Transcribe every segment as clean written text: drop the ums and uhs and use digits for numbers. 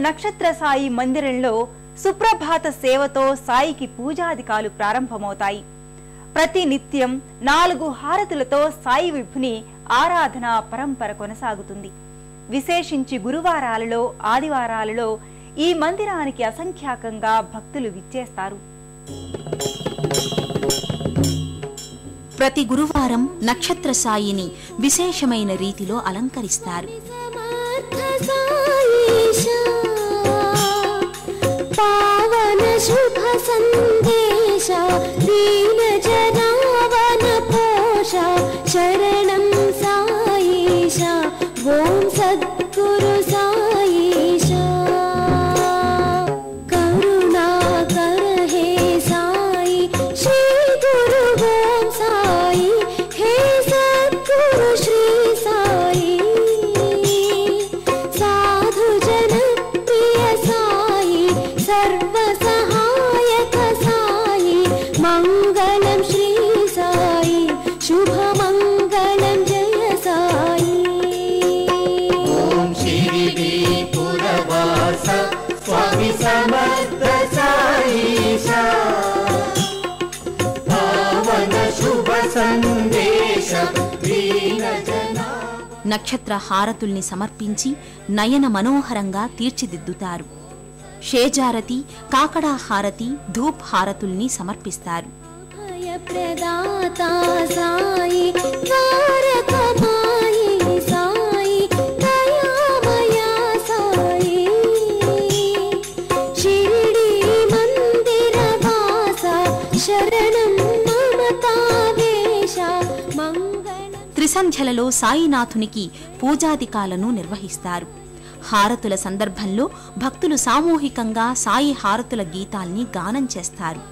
నక్షత్ర సాయి మందిరంలో సుప్రభాత సేవతో సాయికి పూజాధికాలు ప్రారంభమవుతాయి. ప్రతి నిత్యం 4 హారతులతో సాయి విభుని ఆరాధన పరంపర కొనసాగుతుంది. విశేషించి గురువారాలలో, ఆదివారాలలో ఈ మందిరానికి అసంఖ్యాకంగా భక్తులు విచ్చేస్తారు. ప్రతి గురువారం నక్షత్ర సాయిని విశేషమైన రీతిలో అలంకరిస్తారు. పావన శుభ సందేశ దీన జనావన పోష శరణం సాయిష ఓం సద్గురు సాయిష కరుణాకర హే సాయి శ్రీ గురు ఓం సాయి హే సద్గురు శ్రీ సాయి సాధు జన ప్రియ సాయి సర్వ సహాయక సాయి మంగళం శ్రీ సాయి శుభ మంగళం జయ సాయి ఓం శిరిడి పురవాస స్వామి సమర్థ సాయిష పావన శుభ సందేశ దీన జనా. నక్షత్ర హారతుల్ని సమర్పించి నయన మనోహరంగా తీర్చిదిద్దుతారు. షేజారతి, కాకడా హారతి, ధూప్ హారతుల్ని సమర్పిస్తారు. ప్రదాత సాయి ద్వారకమాయి సాయి దయామయ సాయి షిరిడి మందిర వాస శరణం మమతావేశ మంగళం. త్రిసంధ్యలలో సాయినాథునికి పూజాధికాలను నిర్వహిస్తారు. హారతుల సందర్భంలో భక్తులు సామూహికంగా సాయి హారతుల గీతాల్ని గానం చేస్తారు.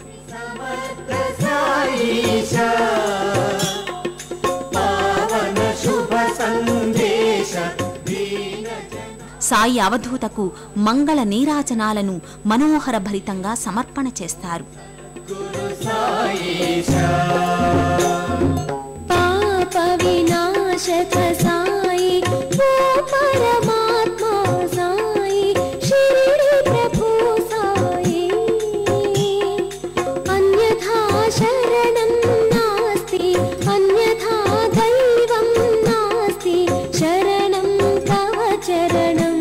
సాయి అవధూతకు మంగళ నీరాజనాలను మనోహర భరితంగా సమర్పణ చేస్తారు. పాప వినాశక సాయి ఓ పరమాత్మా సాయి షిరిడి ప్రభు సాయి అన్యథా శరణం నాస్తి అన్యథా దైవం నాస్తి శరణం తవ చరణం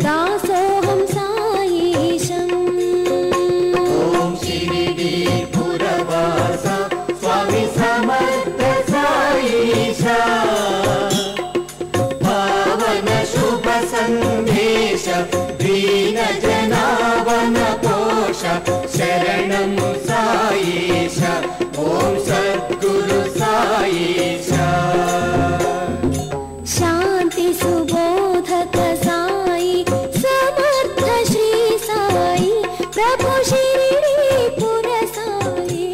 దాసోహం సాయిశం. ఓం షిరిడి పురవాస స్వామి సమర్థ సాయిష పావన శుభ సందేశ దీన జనావన పోష శరణం సాయిష ఓం సద్గురు సాయిష. శాంతి సుబోధక సాయి సమర్థ శ్రీ సాయి ప్రభు షిరిడి పుర సాయి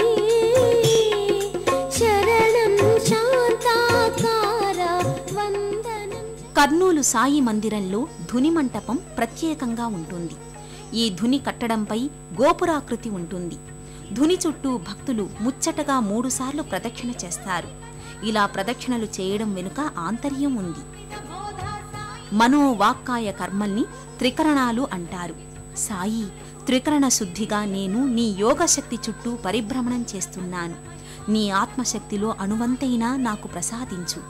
శరణం శాంతాకార వందనం. కర్నూలు సాయి మందిరంలో ధుని మంటపం ప్రత్యేకంగా ఉంటుంది. ఈ ధుని కట్టడంపై గోపురాకృతి ఉంటుంది. ధుని చుట్టూ భక్తులు ముచ్చటగా 3 సార్లు ప్రదక్షిణ చేస్తారు. ఇలా ప్రదక్షిణలు చేయడం వెనుక ఆంతర్యం ఉంది. మనోవాక్కాయ కర్మల్ని త్రికరణాలు అంటారు. సాయి, త్రికరణ శుద్ధిగా నేను నీ యోగశక్తి చుట్టూ పరిభ్రమణం చేస్తున్నాను. నీ ఆత్మశక్తిలో అణువంతైనా నాకు ప్రసాదించు.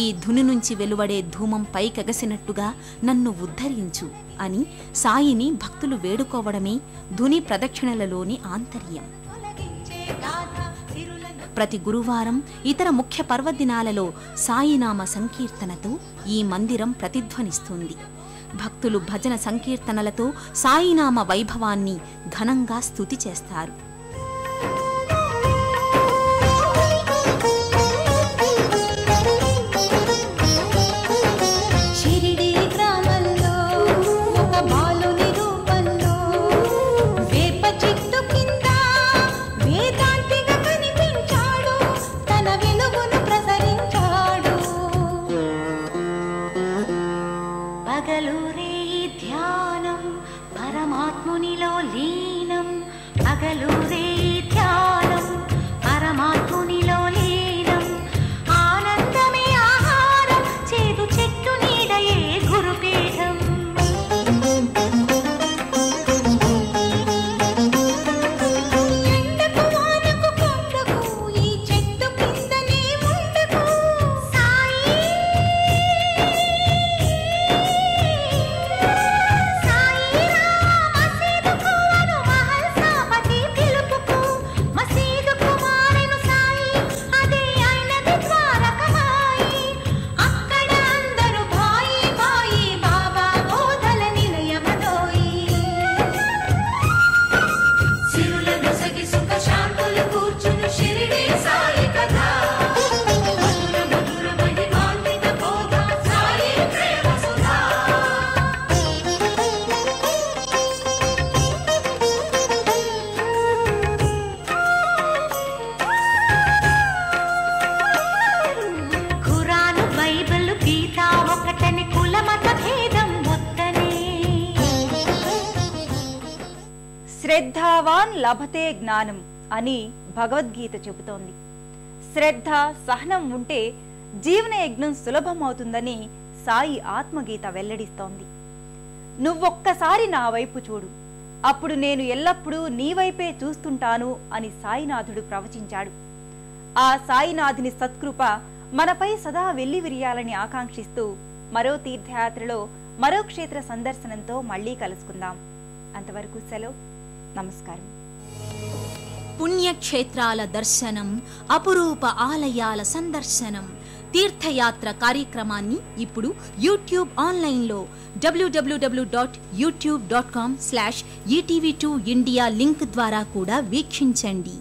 ఈ ధుని నుంచి వెలువడే ధూమం పైకెగసినట్టుగా నన్ను ఉద్ధరించు అని సాయిని భక్తులు వేడుకోవడమే ధుని ప్రదక్షిణలలోని ఆంతర్యం. ప్రతి గురువారం, ఇతర ముఖ్య పర్వదినాలలో సాయినామ సంకీర్తనతో ఈ మందిరం ప్రతిధ్వనిస్తుంది. భక్తులు భజన సంకీర్తనలతో సాయినామ వైభవాన్ని ఘనంగా స్తుతి చేస్తారు. పగలూరే ధ్యానం పరమాత్మునిలో లీనం పగలు శ్రద్ధావాన్ లభతే జ్ఞానం అని భగవద్గీత చెబుతోంది. శ్రద్ధ, సహనం ఉంటే జీవన యజ్ఞం సులభమవుతుందని సాయి ఆత్మగీత వెల్లడిస్తోంది. నువ్వొక్కసారి నా వైపు చూడు, అప్పుడు నేను ఎల్లప్పుడూ నీ వైపే చూస్తుంటాను అని సాయినాథుడు ప్రవచించాడు. ఆ సాయినాథుని సత్కృప మనపై సదా వెల్లివిరియాలని ఆకాంక్షిస్తూ మరో తీర్థయాత్రలో మరో క్షేత్ర సందర్శనంతో మళ్ళీ కలుసుకుందాం. అంతవరకు సెలవు. నమస్కారం. పుణ్యక్షేత్రాల దర్శనం, అపురూప ఆలయాల సందర్శనం, తీర్థయాత్ర కార్యక్రమాన్ని ఇప్పుడు యూట్యూబ్ ఆన్లైన్లో www.youtube.com/etv2india లింక్ ద్వారా కూడా వీక్షించండి.